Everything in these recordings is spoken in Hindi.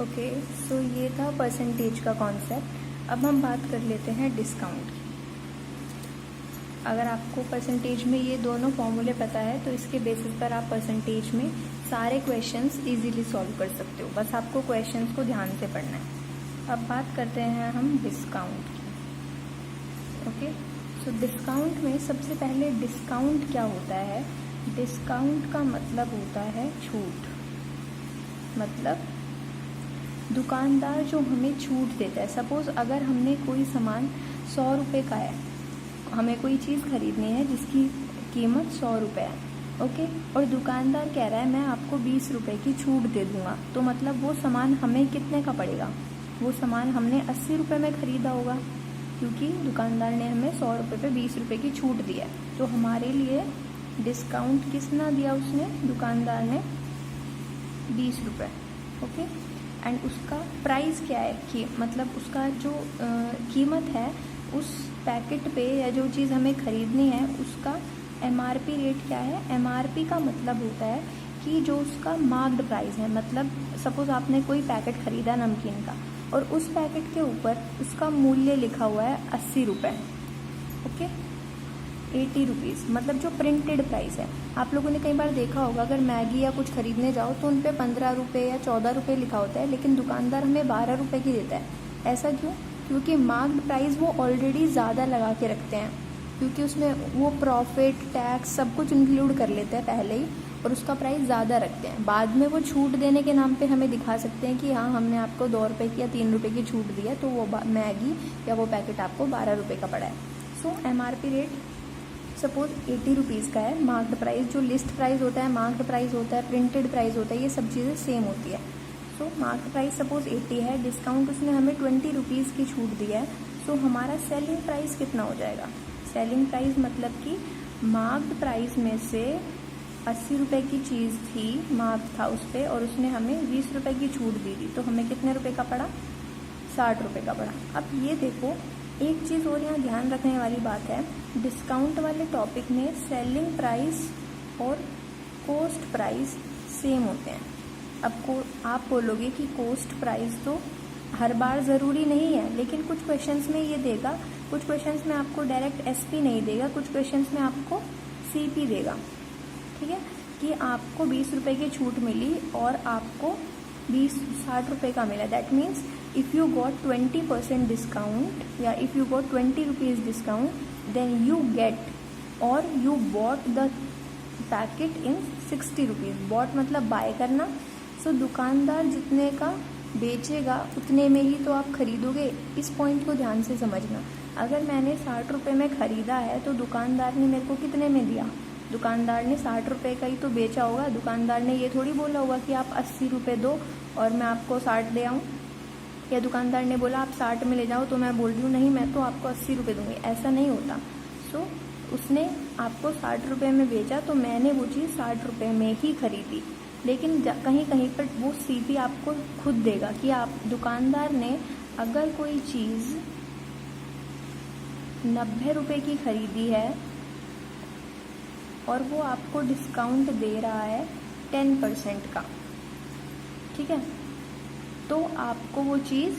ओके, सो ये था परसेंटेज का कॉन्सेप्ट। अब हम बात कर लेते हैं डिस्काउंट की। अगर आपको परसेंटेज में ये दोनों फॉर्मूले पता है तो इसके बेसिस पर आप परसेंटेज में सारे क्वेश्चंस इजीली सॉल्व कर सकते हो। बस आपको क्वेश्चंस को ध्यान से पढ़ना है। अब बात करते हैं हम डिस्काउंट की। ओके, सो डिस्काउंट में सबसे पहले डिस्काउंट क्या होता है? डिस्काउंट का मतलब होता है छूट। मतलब दुकानदार जो हमें छूट देता है। सपोज़ अगर हमने कोई सामान 100 रुपये का है, हमें कोई चीज़ खरीदनी है जिसकी कीमत 100 रुपये है, ओके, और दुकानदार कह रहा है मैं आपको 20 रुपये की छूट दे दूँगा, तो मतलब वो सामान हमें कितने का पड़ेगा? वो सामान हमने 80 रुपये में ख़रीदा होगा, क्योंकि दुकानदार ने हमें 100 रुपये पे 20 रुपये की छूट दी है। तो हमारे लिए डिस्काउंट कितना दिया उसने? दुकानदार ने 20 रुपये, ओके। एंड उसका प्राइस क्या है कि मतलब उसका जो कीमत है उस पैकेट पे या जो चीज़ हमें ख़रीदनी है उसका MRP रेट क्या है? MRP का मतलब होता है कि जो उसका मार्क्ड प्राइस है। मतलब सपोज़ आपने कोई पैकेट ख़रीदा नमकीन का और उस पैकेट के ऊपर उसका मूल्य लिखा हुआ है 80 रुपये, ओके, 80 रुपीज़, मतलब जो प्रिंटेड प्राइस है। आप लोगों ने कई बार देखा होगा अगर मैगी या कुछ खरीदने जाओ तो उन पे 15 रुपये या 14 रुपये लिखा होता है, लेकिन दुकानदार हमें 12 रुपये की देता है। ऐसा क्यों? क्योंकि मार्क्ड प्राइस वो ऑलरेडी ज़्यादा लगा के रखते हैं, क्योंकि उसमें वो प्रॉफिट, टैक्स सब कुछ इंक्लूड कर लेते हैं पहले ही, और उसका प्राइस ज़्यादा रखते हैं। बाद में वो छूट देने के नाम पे हमें दिखा सकते हैं कि हाँ हमने आपको 2 रुपये की या 3 रुपये की छूट दी है, तो वो मैगी या वो पैकेट आपको 12 रुपये का पड़ा है। सो MRP रेट सपोज 80 रुपीज़ का है। मार्क्ड प्राइस, जो लिस्ट प्राइस होता है, मार्क्ड प्राइस होता है, प्रिंटेड प्राइस होता है, ये सब चीज़ें सेम होती है। सो मार्क्ड प्राइस सपोज 80 है, डिस्काउंट उसने हमें 20 रुपीज़ की छूट दी है, सो हमारा सेलिंग प्राइस कितना हो जाएगा? सेलिंग प्राइस मतलब कि मार्क्ड प्राइस में से 80 रुपये की चीज़ थी, मार्क था उस पर, और उसने हमें 20 रुपये की छूट दी थी, तो हमें कितने रुपये का पड़ा? 60 रुपये का पड़ा। अब ये देखो, एक चीज़ और यहाँ ध्यान रखने वाली बात है, डिस्काउंट वाले टॉपिक में सेलिंग प्राइस और कॉस्ट प्राइस सेम होते हैं। अब आप बोलोगे कि कॉस्ट प्राइस तो हर बार ज़रूरी नहीं है, लेकिन कुछ क्वेश्चंस में ये देगा, कुछ क्वेश्चंस में आपको डायरेक्ट SP नहीं देगा, कुछ क्वेश्चंस में आपको CP देगा, ठीक है, कि आपको 20 रुपये की छूट मिली और आपको 60 रुपये का मिला। That means if you got 20% discount या if you got 20 rupees discount, then you get or you bought the packet in 60 rupees. bought मतलब बाय करना। सो दुकानदार जितने का बेचेगा उतने में ही तो आप खरीदोगे। इस पॉइंट को ध्यान से समझना। अगर मैंने 60 रुपये में ख़रीदा है तो दुकानदार ने मेरे को कितने में दिया? दुकानदार ने 60 रुपये का ही तो बेचा होगा। दुकानदार ने ये थोड़ी बोला होगा कि आप 80 रुपये दो और मैं आपको 60 दे आऊँ, या दुकानदार ने बोला आप 60 में ले जाओ तो मैं बोल रही हूँ नहीं मैं तो आपको 80 रुपये दूँगी। ऐसा नहीं होता। सो उसने आपको 60 रुपये में बेचा तो मैंने वो चीज़ 60 रुपये में ही खरीदी, लेकिन कहीं कहीं पर वो CP आपको खुद देगा कि आप दुकानदार ने अगर कोई चीज़ 90 रुपये की खरीदी है और वो आपको डिस्काउंट दे रहा है 10% का, ठीक है, तो आपको वो चीज़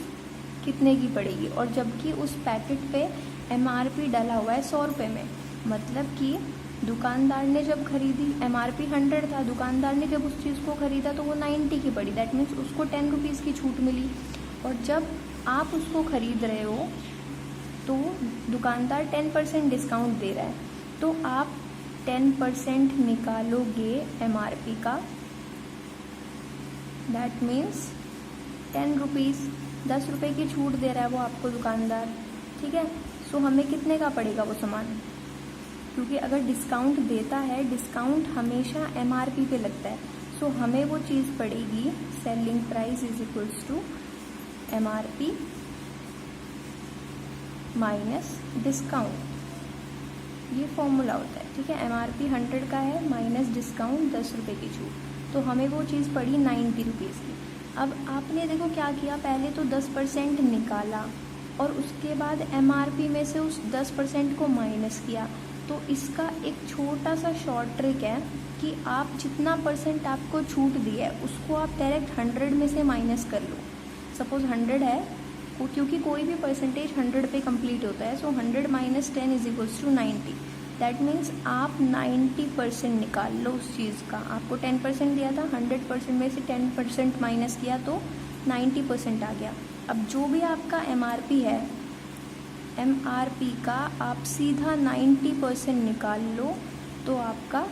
कितने की पड़ेगी? और जबकि उस पैकेट पे MRP डाला हुआ है 100 रुपये में, मतलब कि दुकानदार ने जब खरीदी MRP 100 था, दुकानदार ने जब उस चीज़ को खरीदा तो वो 90 की पड़ी। दैट मीन्स उसको 10 रुपीज़ की छूट मिली। और जब आप उसको ख़रीद रहे हो तो दुकानदार 10% डिस्काउंट दे रहा है, तो आप 10% निकालोगे MRP का। दैट मीन्स 10 रुपीज़, 10 रुपये की छूट दे रहा है वो आपको दुकानदार, ठीक है। सो हमें कितने का पड़ेगा वो सामान? क्योंकि अगर डिस्काउंट देता है, डिस्काउंट हमेशा MRP पे लगता है, सो हमें वो चीज़ पड़ेगी selling price is equals to MRP minus discount. ये फॉर्मूला होता है, ठीक है। MRP 100 का है माइनस डिस्काउंट 10 रुपये की छूट, तो हमें वो चीज़ पड़ी 90 रुपीज़ की। अब आपने देखो क्या किया, पहले तो 10% निकाला और उसके बाद MRP में से उस 10% को माइनस किया। तो इसका एक छोटा सा शॉर्ट ट्रिक है कि आप जितना % आपको छूट दी है उसको आप डायरेक्ट 100 में से माइनस कर लो। सपोज 100 है, क्योंकि कोई भी परसेंटेज 100 पे कंप्लीट होता है, so 100 minus 10 is equals to 90। That means आप 90% निकाल लो उस चीज़ का। आपको 10% दिया था, 100% में से 10% माइनस किया तो 90% आ गया। अब जो भी आपका MRP है, MRP का आप सीधा 90% निकाल लो तो आपका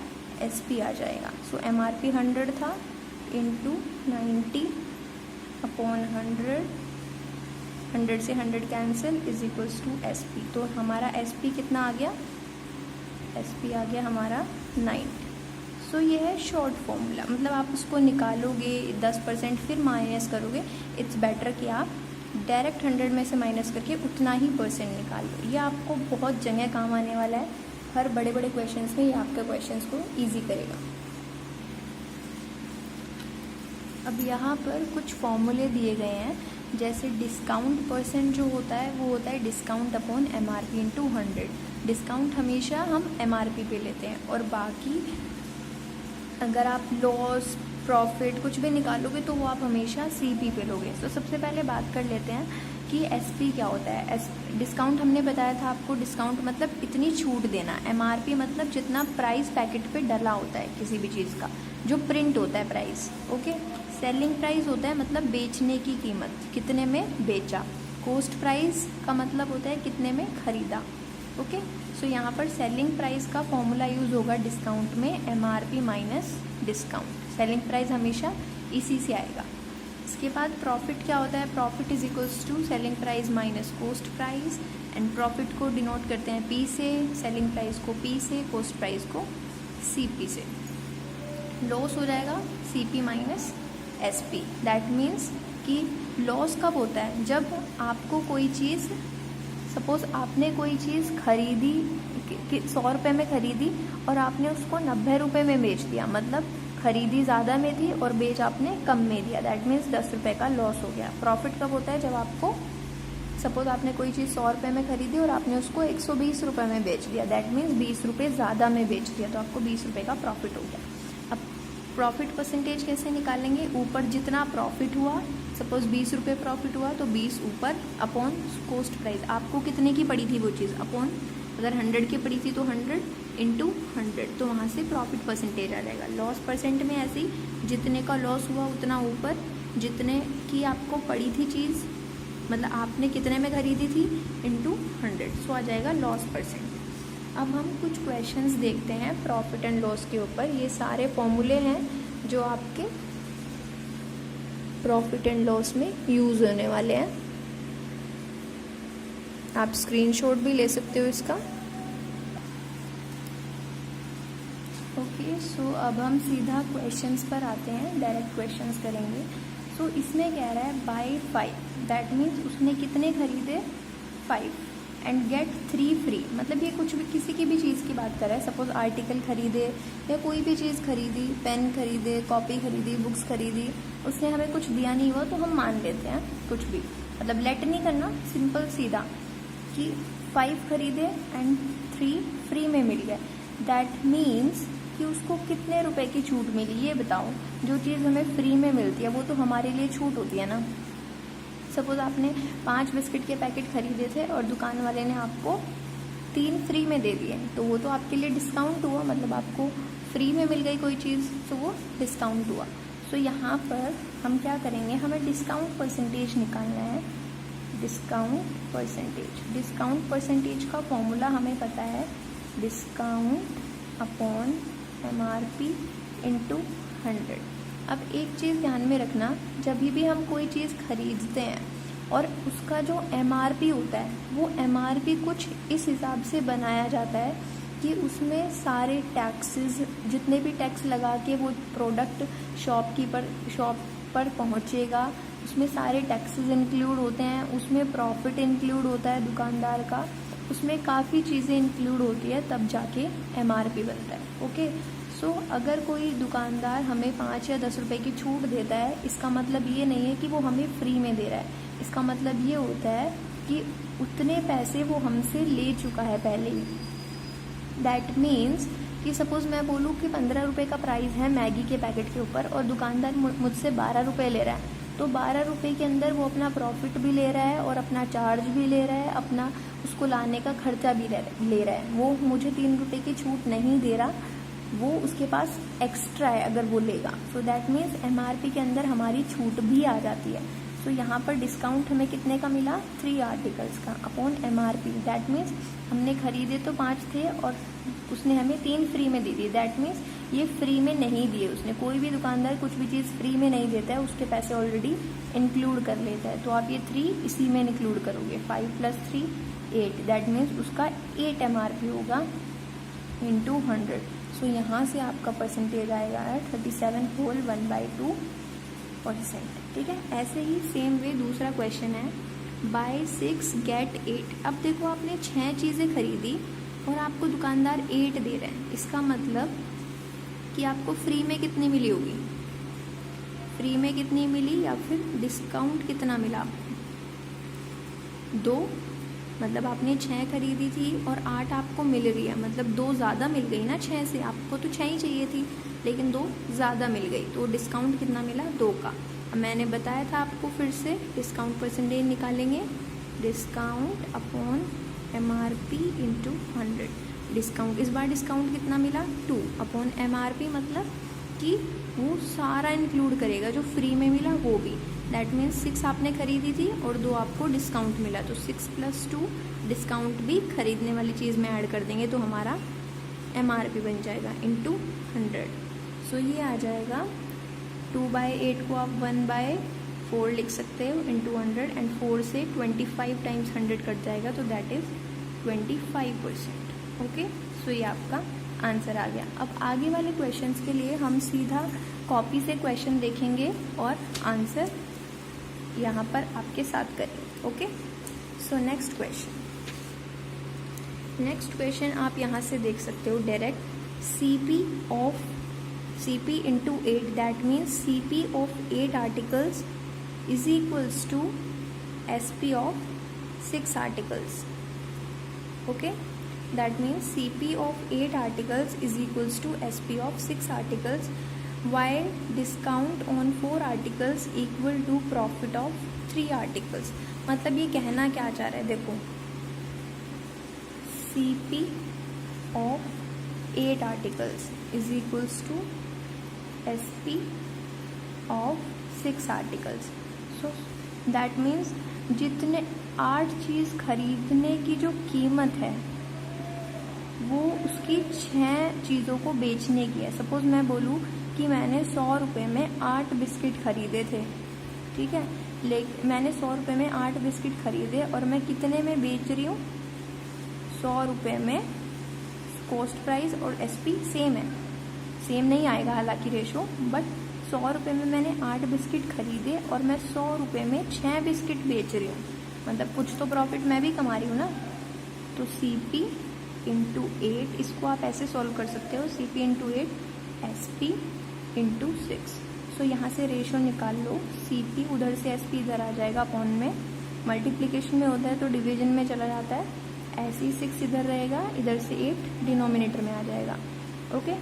SP आ जाएगा। सो MRP 100 था, इंटू 90 अपॉन 100 से 100 cancel is equals to SP। तो हमारा SP कितना आ गया? SP आ गया हमारा 90। सो ये है शॉर्ट फॉर्मूला, मतलब आप उसको निकालोगे 10% फिर माइनस करोगे। इट्स बेटर कि आप डायरेक्ट 100 में से माइनस करके उतना ही परसेंट निकाल लो। ये आपको बहुत जगह काम आने वाला है, हर बड़े बड़े क्वेश्चंस में ये आपके क्वेश्चंस को ईजी करेगा। अब यहाँ पर कुछ फॉर्मूले दिए गए हैं, जैसे डिस्काउंट परसेंट जो होता है वो होता है discount upon MRP into 100। Discount हमेशा हम MRP पे लेते हैं, और बाकी अगर आप लॉस प्रॉफिट कुछ भी निकालोगे तो वो आप हमेशा CP पे लोगे। तो सबसे पहले बात कर लेते हैं कि SP क्या होता है। डिस्काउंट हमने बताया था आपको, डिस्काउंट मतलब इतनी छूट देना। MRP मतलब जितना प्राइस पैकेट पे डला होता है किसी भी चीज़ का, जो प्रिंट होता है प्राइस। ओके, सेलिंग प्राइस होता है मतलब बेचने की कीमत, कितने में बेचा। कॉस्ट प्राइस का मतलब होता है कितने में खरीदा। ओके, सो यहाँ पर सेलिंग प्राइस का फॉर्मूला यूज़ होगा डिस्काउंट में, MRP minus discount. Selling price हमेशा इसी से आएगा। इसके बाद प्रॉफिट क्या होता है? Profit is equals to selling price minus cost price, and profit को डिनोट करते हैं P से, सेलिंग प्राइस को P से, कॉस्ट प्राइस को CP से। लॉस हो जाएगा CP minus SP। That means कि लॉस कब होता है? जब आपको कोई चीज़, सपोज आपने कोई चीज़ खरीदी 100 रुपये में खरीदी और आपने उसको 90 रुपये में बेच दिया, मतलब खरीदी ज़्यादा में थी और बेच आपने कम में दिया। दैट मीन्स 10 रुपये का लॉस हो गया। प्रॉफिट कब होता है? जब आपको, सपोज आपने कोई चीज़ 100 रुपये में खरीदी और आपने उसको 120 रुपये में बेच दिया। दैट मीन्स 20 रुपये ज़्यादा में बेच दिया, तो आपको 20 रुपये का प्रॉफिट हो गया। अब प्रॉफिट परसेंटेज कैसे निकालेंगे? ऊपर जितना प्रॉफिट हुआ, सपोज 20 रुपये प्रॉफिट हुआ तो 20 ऊपर अपॉन कॉस्ट प्राइस। आपको कितने की पड़ी थी वो चीज़, अपॉन, अगर 100 की पड़ी थी तो 100 इंटू 100, तो वहाँ से प्रॉफिट परसेंटेज आ जाएगा। लॉस परसेंट में ऐसे ही, जितने का लॉस हुआ उतना ऊपर, जितने की आपको पड़ी थी चीज़, मतलब आपने कितने में खरीदी थी, इंटू 100, सो आ जाएगा लॉस परसेंट। अब हम कुछ क्वेश्चंस देखते हैं प्रॉफिट एंड लॉस के ऊपर। ये सारे फॉर्मूले हैं जो आपके प्रॉफिट एंड लॉस में यूज़ होने वाले हैं। आप स्क्रीनशॉट भी ले सकते हो इसका। ओके, सो अब हम सीधा क्वेश्चंस पर आते हैं, डायरेक्ट क्वेश्चंस करेंगे। सो इसमें कह रहा है बाय 5, दैट मीन्स उसने कितने खरीदे, 5, एंड गेट 3 फ्री। मतलब ये कुछ भी, किसी की भी चीज़ की बात कर रहा है। सपोज आर्टिकल खरीदे या कोई भी चीज़ खरीदी, पेन खरीदे, कॉपी खरीदी, बुक्स खरीदी, उसने हमें कुछ दिया नहीं हुआ तो हम मान लेते हैं कुछ भी, मतलब लेट नहीं करना, सिंपल सीधा कि 5 खरीदे एंड 3 फ्री में मिल गया। दैट मीन्स कि उसको कितने रुपए की छूट मिली, ये बताओ। जो चीज़ हमें फ्री में मिलती है वो तो हमारे लिए छूट होती है ना। सपोज आपने 5 बिस्किट के पैकेट खरीदे थे और दुकान वाले ने आपको 3 फ्री में दे दिए, तो वो तो आपके लिए डिस्काउंट हुआ, मतलब आपको फ्री में मिल गई कोई चीज़, तो वो डिस्काउंट हुआ। सो यहाँ पर हम क्या करेंगे, हमें डिस्काउंट परसेंटेज निकालना है। डिस्काउंट परसेंटेज का फॉर्मूला हमें पता है, डिस्काउंट अपॉन MRP इंटू 100। अब एक चीज़ ध्यान में रखना, जब भी हम कोई चीज़ खरीदते हैं और उसका जो MRP होता है, वो MRP कुछ इस हिसाब से बनाया जाता है कि उसमें सारे टैक्सेस, जितने भी टैक्स लगा के वो प्रोडक्ट शॉप पर पहुंचेगा, उसमें सारे टैक्सेस इंक्लूड होते हैं, उसमें प्रॉफिट इंक्लूड होता है दुकानदार का, उसमें काफ़ी चीज़ें इंक्लूड होती है, तब जाके MRP बनता है। ओके, सो अगर कोई दुकानदार हमें 5 या 10 रुपए की छूट देता है, इसका मतलब ये नहीं है कि वो हमें फ्री में दे रहा है। इसका मतलब ये होता है कि उतने पैसे वो हमसे ले चुका है पहले ही। दैट मीन्स कि सपोज मैं बोलूँ कि 15 रुपये का प्राइस है मैगी के पैकेट के ऊपर और दुकानदार मुझसे 12 रुपये ले रहा है, तो 12 रुपये के अंदर वो अपना प्रॉफिट भी ले रहा है और अपना चार्ज भी ले रहा है, अपना उसको लाने का खर्चा भी ले रहा है। वो मुझे 3 रुपये की छूट नहीं दे रहा, वो उसके पास एक्स्ट्रा है अगर वो लेगा। सो दैट मीन्स MRP के अंदर हमारी छूट भी आ जाती है। तो यहाँ पर डिस्काउंट हमें कितने का मिला, 3 आर्टिकल्स का अपॉन MRP। दैट मीन्स हमने खरीदे तो 5 थे और उसने हमें 3 फ्री में दे दिए। दैट मीन्स ये फ्री में नहीं दिए उसने। कोई भी दुकानदार कुछ भी चीज़ फ्री में नहीं देता है, उसके पैसे ऑलरेडी इंक्लूड कर लेता है। तो आप ये 3 इसी में इंक्लूड करोगे, 5 + 3 8। दैट मीन्स उसका 8 MRP होगा इंटू 100। सो यहाँ से आपका परसेंटेज आएगा 37 होल 1/2%। ठीक है। ऐसे ही सेम वे दूसरा क्वेश्चन है, बाय 6 गेट 8। अब देखो आपने 6 चीज़ें खरीदी और आपको दुकानदार 8 दे रहे हैं। इसका मतलब कि आपको फ्री में कितनी मिली होगी, फ्री में कितनी मिली या फिर डिस्काउंट कितना मिला आपको, 2। मतलब आपने 6 खरीदी थी और 8 आपको मिल रही है, मतलब 2 ज़्यादा मिल गई ना 6 से। आपको तो 6 ही चाहिए थी लेकिन 2 ज़्यादा मिल गई, तो डिस्काउंट कितना मिला, 2 का। अब मैंने बताया था आपको, फिर से डिस्काउंट परसेंटेज निकालेंगे, discount upon MRP into 100। Discount, इस बार डिस्काउंट कितना मिला, 2 अपॉन MRP, मतलब कि वो सारा इंक्लूड करेगा जो फ्री में मिला वो भी। दैट मीन्स 6 आपने खरीदी थी और 2 आपको डिस्काउंट मिला, तो 6 + 2 डिस्काउंट भी खरीदने वाली चीज़ में ऐड कर देंगे तो हमारा MRP बन जाएगा इंटू 100। सो ये आ जाएगा 2/8 को आप 1/4 लिख सकते हो इंटू 100, एंड 4 से 25 टाइम्स 100 कट जाएगा, तो दैट इज़ 25%। ओके। सो ये आपका आंसर आ गया। अब आगे वाले क्वेश्चंस के लिए हम सीधा कॉपी से क्वेश्चन देखेंगे और आंसर यहाँ पर आपके साथ करेंगे। ओके। सो नेक्स्ट क्वेश्चन आप यहाँ से देख सकते हो direct, CP into 8। That means CP of 8 articles is equals to SP of 6 articles. Okay. That means CP of 8 articles is equals to SP of 6 articles, while discount on 4 articles equal to profit of 3 articles। मतलब ये कहना क्या चाह रहा है, देखो CP of 8 articles is equals to SP of 6 articles। So that means जितने 8 चीज़ खरीदने की जो कीमत है वो उसकी 6 चीज़ों को बेचने की है। सपोज़ मैं बोलूँ कि मैंने 100 रुपये में 8 बिस्किट खरीदे थे, ठीक है, लेकिन मैंने 100 रुपये में 8 बिस्किट खरीदे और मैं कितने में बेच रही हूँ, 100 रुपये में। कॉस्ट प्राइस और SP सेम है, सेम नहीं आएगा हालांकि रेशो, बट 100 रुपये में मैंने 8 बिस्किट खरीदे और मैं 100 रुपये में 6 बिस्किट बेच रही हूँ, मतलब कुछ तो प्रॉफिट मैं भी कमा रही हूँ ना। तो CP इंटू 8, इसको आप ऐसे सॉल्व कर सकते हो, CP इंटू 8 SP इंटू 6। सो यहाँ से रेशो निकाल लो, CP उधर से SP इधर आ जाएगा अपॉन में, मल्टीप्लिकेशन में होता है तो डिवीजन में चला जाता है, ऐसे ही 6 इधर रहेगा, इधर से 8 डिनोमिनेटर में आ जाएगा। ओके।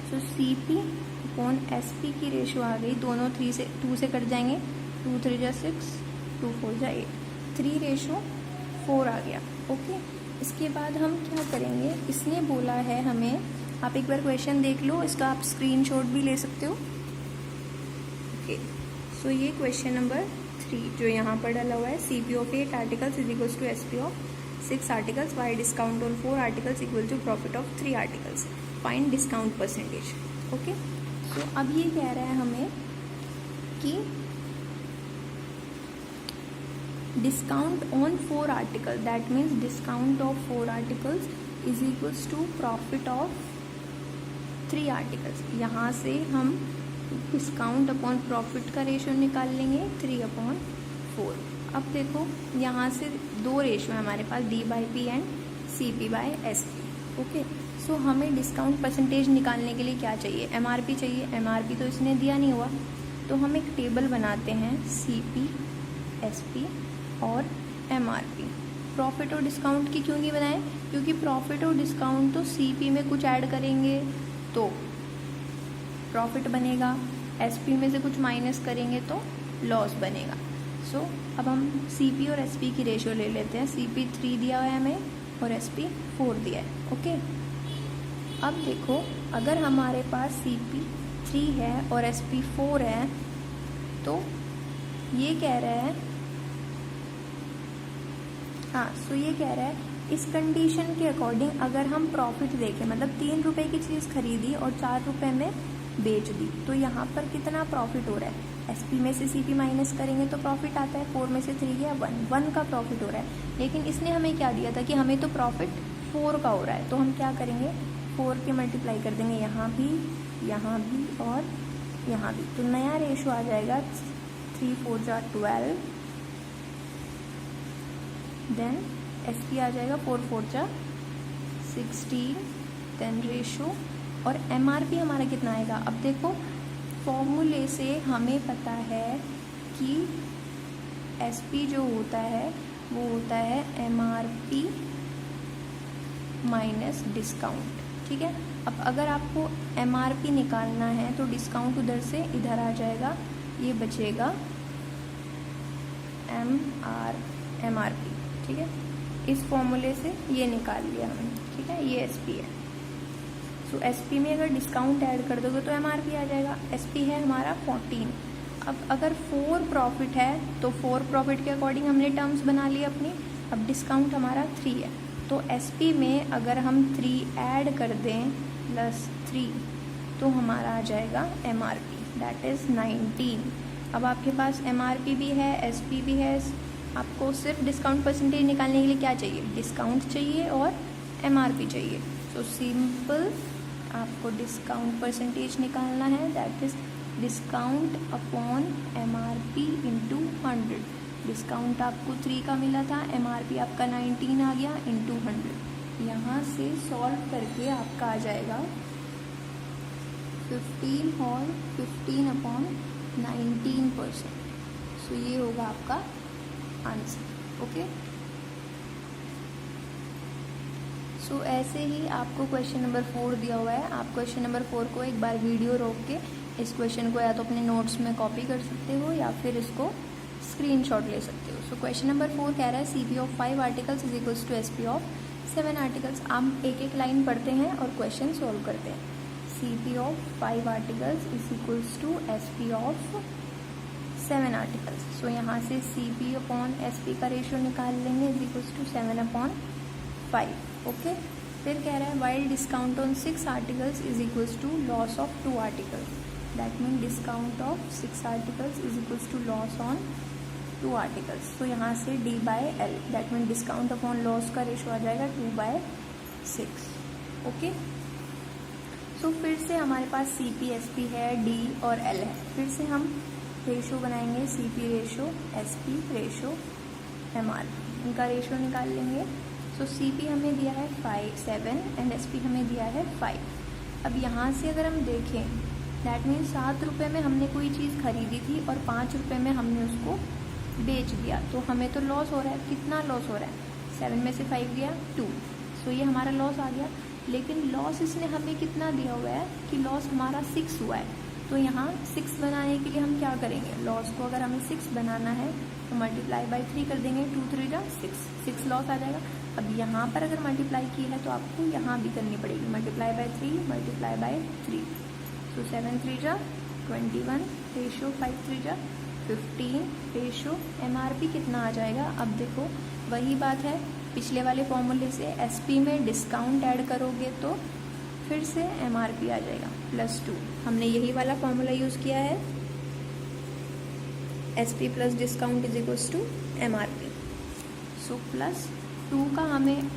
सो CP अपॉन SP की रेशो आ गई, दोनों 2 से कट जाएंगे, 2 3 जा 6, 2 4 जा 8, 3:4 आ गया। ओके। इसके बाद हम क्या करेंगे, इसने बोला है हमें, आप एक बार क्वेश्चन देख लो, इसका आप स्क्रीनशॉट भी ले सकते हो। ओके। सो ये क्वेश्चन नंबर 3 जो यहाँ पर डाला हुआ है, CP of 8 articles is equals to SP of 6 articles, why discount on 4 articles equal to profit of 3 articles, find discount percentage. Okay. तो अब ये कह रहा है हमें कि discount on 4 articles, that means discount of 4 articles is equals to profit of 3 articles। यहाँ से हम डिस्काउंट अपॉन प्रॉफिट का रेशो निकाल लेंगे, 3/4। अब देखो यहाँ से 2 रेशो है हमारे पास, D/P एंड CP/SP। ओके। सो हमें डिस्काउंट परसेंटेज निकालने के लिए क्या चाहिए, MRP चाहिए। MRP तो इसने दिया नहीं हुआ, तो हम एक टेबल बनाते हैं, CP, SP और MRP। प्रॉफिट और डिस्काउंट की क्यों नहीं बनाए, क्योंकि प्रॉफिट और डिस्काउंट तो CP में कुछ ऐड करेंगे तो प्रॉफिट बनेगा, SP में से कुछ माइनस करेंगे तो लॉस बनेगा। सो अब हम CP और SP की रेशियो ले लेते हैं। CP 3 दिया हुआ है हमें और SP 4 दिया है। ओके, अब देखो अगर हमारे पास CP 3 है और SP 4 है तो ये कह रहा है, हाँ, सो ये कह रहा है इस कंडीशन के अकॉर्डिंग अगर हम प्रॉफिट देखें, मतलब 3 रुपए की चीज़ खरीदी और 4 रुपए में बेच दी, तो यहाँ पर कितना प्रॉफिट हो रहा है। SP में से CP माइनस करेंगे तो प्रॉफिट आता है, 4 में से 3 गया 1 का प्रॉफिट हो रहा है। लेकिन इसने हमें क्या दिया था कि हमें तो प्रॉफिट 4 का हो रहा है, तो हम क्या करेंगे 4 के मल्टीप्लाई कर देंगे यहाँ भी और यहाँ भी, तो नया रेशो आ जाएगा 3 4 जा 12, देन SP आ जाएगा 4 4 जा 16, देन रेशो और MRP हमारा कितना आएगा। अब देखो फॉर्मूले से हमें पता है कि SP जो होता है वो होता है MRP माइनस डिस्काउंट, ठीक है। अब अगर आपको MRP निकालना है तो डिस्काउंट उधर से इधर आ जाएगा, ये बचेगा MRP, ठीक है। इस फॉर्मूले से ये निकाल लिया हमने, ठीक है, ये SP है। सो SP में अगर डिस्काउंट ऐड कर दोगे तो MRP आ जाएगा। SP है हमारा 14। अब अगर 4 प्रॉफिट है तो 4 प्रॉफिट के अकॉर्डिंग हमने टर्म्स बना ली अपनी। अब डिस्काउंट हमारा 3 है, तो SP में अगर हम 3 ऐड कर दें +3 तो हमारा आ जाएगा MRP, दैट इज़ 19। अब आपके पास MRP भी है, SP भी है, आपको सिर्फ डिस्काउंट परसेंटेज निकालने के लिए क्या चाहिए, डिस्काउंट चाहिए और MRP चाहिए। सो सिंपल आपको डिस्काउंट परसेंटेज निकालना है, that is discount upon MRP into 100। Discount आपको 3 का मिला था, MRP आपका 19 आ गया इंटू 100। यहाँ से सॉल्व करके आपका आ जाएगा 15 और 15 अपॉन 19%। सो ये होगा आपका आंसर। ओके, सो ऐसे ही आपको क्वेश्चन नंबर 4 दिया हुआ है। आप क्वेश्चन नंबर 4 को एक बार वीडियो रोक के इस क्वेश्चन को या तो अपने नोट्स में कॉपी कर सकते हो या फिर इसको स्क्रीनशॉट ले सकते हो। सो क्वेश्चन नंबर 4 कह रहा है CP of 5 articles is equals to SP of 7 articles. आप एक एक लाइन पढ़ते हैं और क्वेश्चन सॉल्व करते हैं। CP of 5 articles is equals to SP of 7 articles. So यहाँ से CP अपॉन SP का रेशियो निकाल लेंगे is equals to 7 upon 5। Okay, फिर कह रहा है while discount on 6 articles is equals to loss of 2 articles. That mean discount of 6 articles is equals to loss on 2 articles. तो यहाँ से D/L, that mean discount upon loss का रेशियो आ जाएगा 2/6। ओके, सो फिर से हमारे पास CP SP है, D और L है। फिर से हम रेशो बनाएंगे, CP ratio, SP ratio, MRP, इनका रेशो निकाल लेंगे। सो CP हमें दिया है 7 एंड SP हमें दिया है 5। अब यहाँ से अगर हम देखें, दैट मीन 7 रुपये में हमने कोई चीज़ खरीदी थी और 5 रुपये में हमने उसको बेच दिया, तो हमें तो लॉस हो रहा है। कितना लॉस हो रहा है, 7 में से 5 गया 2, सो ये हमारा लॉस आ गया। लेकिन लॉस इसने हमें कितना दिया हुआ है कि लॉस हमारा 6 हुआ है। तो यहाँ 6 बनाने के लिए हम क्या करेंगे, लॉस को अगर हमें 6 बनाना है तो मल्टीप्लाई बाई 3 कर देंगे, 2 3 जा 6 लॉस आ जाएगा। अब यहाँ पर अगर मल्टीप्लाई की है तो आपको यहाँ भी करनी पड़ेगी, मल्टीप्लाई बाई 3 मल्टीप्लाई बाई 3। तो 7 3 जा 21 रेशो 5 3 जा 15 रेशो MRP कितना आ जाएगा। अब देखो वही बात है पिछले वाले फॉर्मूले से, SP में डिस्काउंट ऐड करोगे तो फिर से MRP आ जाएगा +2। हमने यही वाला फॉर्मूला यूज़ किया है, SP plus discount is equals to MRP। So +2 का हमें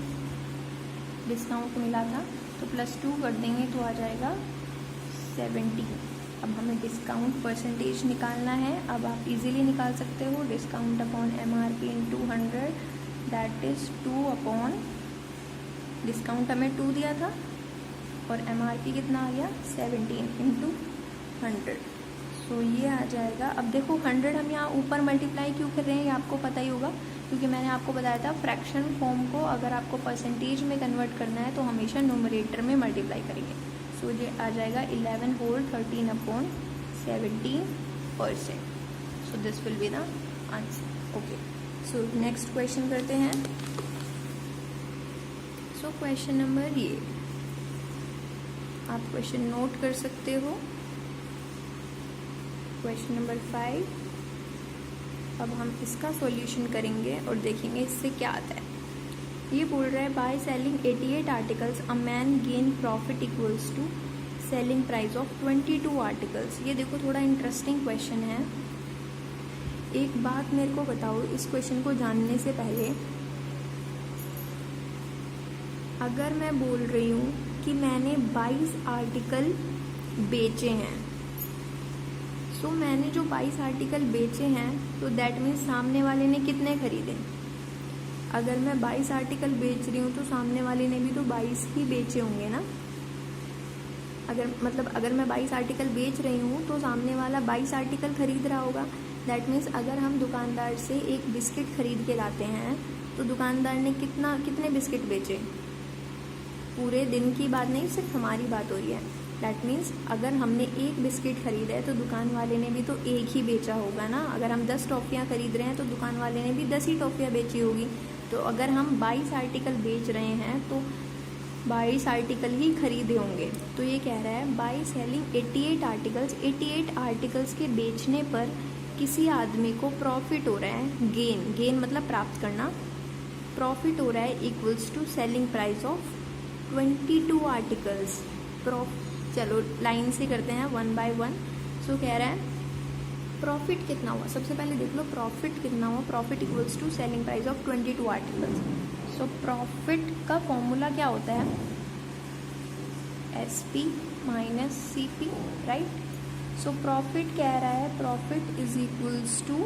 डिस्काउंट मिला था तो +2 कर देंगे तो आ जाएगा 17। अब हमें डिस्काउंट परसेंटेज निकालना है। अब आप इजीली निकाल सकते हो, discount upon MRP into 100, that is 2 upon, discount हमें 2 दिया था और MRP कितना आ गया 17 इंटू 100। सो ये आ जाएगा। अब देखो 100 हम यहाँ ऊपर मल्टीप्लाई क्यों कर रहे हैं, ये आपको पता ही होगा, क्योंकि मैंने आपको बताया था फ्रैक्शन फॉर्म को अगर आपको परसेंटेज में कन्वर्ट करना है तो हमेशा न्यूमरेटर में मल्टीप्लाई करेंगे। सो ये आ जाएगा 11 whole 13 upon 17%। So this will be the answer. Okay, so next question करते हैं। सो क्वेश्चन नंबर ये, आप क्वेश्चन नोट कर सकते हो। Question number 5। अब हम इसका सॉल्यूशन करेंगे और देखेंगे इससे क्या आता है। ये बोल रहा है by selling 88 articles a man gain profit equals to selling price of 22 articles. ये देखो थोड़ा इंटरेस्टिंग क्वेश्चन है। एक बात मेरे को बताओ, इस क्वेश्चन को जानने से पहले, अगर मैं बोल रही हूँ कि मैंने 22 आर्टिकल बेचे हैं, तो मैंने जो 22 आर्टिकल बेचे हैं तो दैट मीन्स सामने वाले ने कितने खरीदे। अगर मैं 22 आर्टिकल बेच रही हूँ तो सामने वाले ने भी तो 22 ही बेचे होंगे ना। अगर मैं 22 आर्टिकल बेच रही हूँ तो सामने वाला 22 आर्टिकल खरीद रहा होगा। दैट मीन्स अगर हम दुकानदार से एक बिस्किट खरीद के लाते हैं तो दुकानदार ने कितने बिस्किट बेचे, पूरे दिन की बात नहीं, सिर्फ हमारी बात हो रही है। दैट मीन्स अगर हमने एक बिस्किट खरीदा है तो दुकान वाले ने भी तो एक ही बेचा होगा ना। अगर हम 10 टॉफ़ियाँ खरीद रहे हैं तो दुकान वाले ने भी 10 ही टॉफ़ियाँ बेची होगी। तो अगर हम 22 आर्टिकल बेच रहे हैं तो 22 आर्टिकल ही खरीदे होंगे। तो ये कह रहा है बाय सेलिंग 88 आर्टिकल्स, 88 आर्टिकल्स के बेचने पर किसी आदमी को प्रॉफिट हो रहा है, गेन मतलब प्राप्त करना, प्रॉफिट हो रहा है equals to selling price of 22 articles. चलो लाइन से करते हैं 1 by 1। सो कह रहा है प्रॉफिट कितना हुआ, सबसे पहले देख लो प्रॉफिट कितना हुआ। Profit equals to selling price of 22 articles. So profit का फॉर्मूला क्या होता है, SP minus CP, right. So profit कह रहा है profit is equals to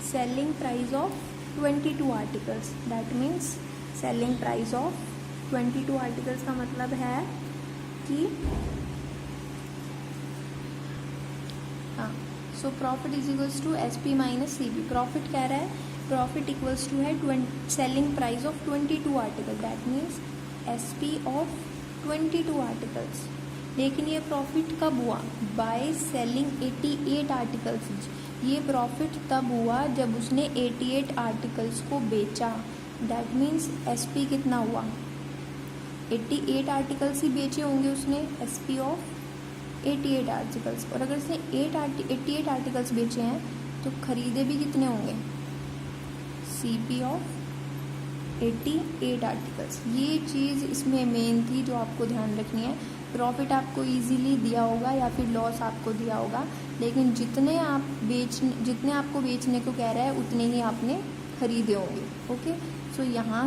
selling price of 22 articles. That means selling price of 22 articles का मतलब है कि हाँ, so profit is equals to SP minus CP। Profit कह रहा है प्रॉफिट इक्वल्स टू है selling price of 22 article. That means SP of 22 articles. लेकिन ये प्रॉफिट कब हुआ, बाय सेलिंग 88 आर्टिकल्स। ये प्रॉफिट तब हुआ जब उसने 88 आर्टिकल्स को बेचा। दैट मीन्स SP कितना हुआ, 88 आर्टिकल्स ही बेचे होंगे उसने, SP ऑफ 88 आर्टिकल्स। और अगर उसने 88 आर्टिकल्स बेचे हैं तो खरीदे भी कितने होंगे, CP ऑफ 88 आर्टिकल्स। ये चीज़ इसमें मेन थी जो आपको ध्यान रखनी है। प्रॉफिट आपको इजीली दिया होगा या फिर लॉस आपको दिया होगा, लेकिन जितने आपको बेचने को कह रहा है उतने ही आपने खरीदे होंगे। ओके, सो यहाँ